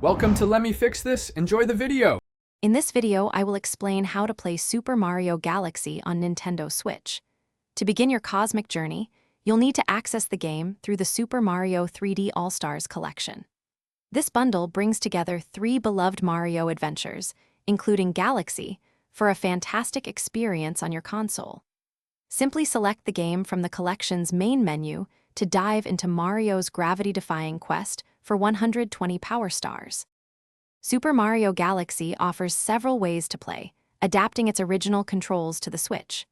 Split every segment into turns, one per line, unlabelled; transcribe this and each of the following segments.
Welcome to Let Me Fix This. Enjoy the video.
In this video, I will explain how to play Super Mario Galaxy on Nintendo Switch. To begin your cosmic journey, you'll need to access the game through the Super Mario 3D All-Stars collection. This bundle brings together 3 beloved Mario adventures, including Galaxy, for a fantastic experience on your console. Simply select the game from the collection's main menu to dive into Mario's gravity-defying quest for 120 Power Stars. Super Mario Galaxy offers several ways to play, adapting its original controls to the Switch.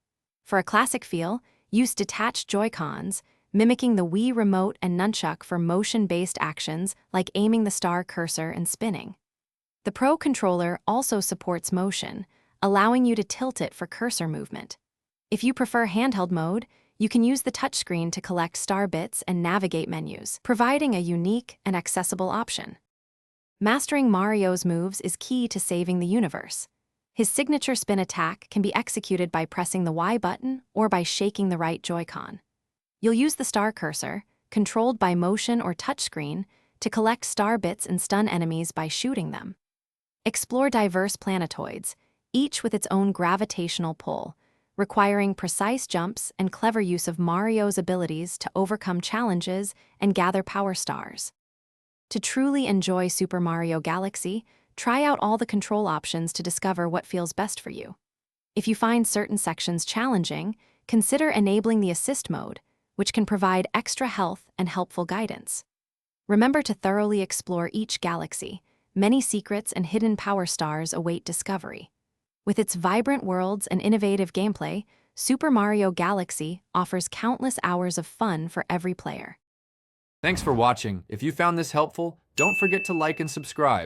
For a classic feel, use detached Joy-Cons, mimicking the Wii Remote and Nunchuck for motion-based actions like aiming the star cursor and spinning. The Pro controller also supports motion, allowing you to tilt it for cursor movement. If you prefer handheld mode, you can use the touchscreen to collect star bits and navigate menus, providing a unique and accessible option. Mastering Mario's moves is key to saving the universe. His signature spin attack can be executed by pressing the Y button or by shaking the right Joy-Con. You'll use the star cursor, controlled by motion or touchscreen, to collect star bits and stun enemies by shooting them. Explore diverse planetoids, each with its own gravitational pull, requiring precise jumps and clever use of Mario's abilities to overcome challenges and gather power stars. To truly enjoy Super Mario Galaxy, try out all the control options to discover what feels best for you. If you find certain sections challenging, consider enabling the Assist mode, which can provide extra health and helpful guidance. Remember to thoroughly explore each galaxy. Many secrets and hidden power stars await discovery. With its vibrant worlds and innovative gameplay, Super Mario Galaxy offers countless hours of fun for every player.
Thanks for watching. If you found this helpful, don't forget to like and subscribe.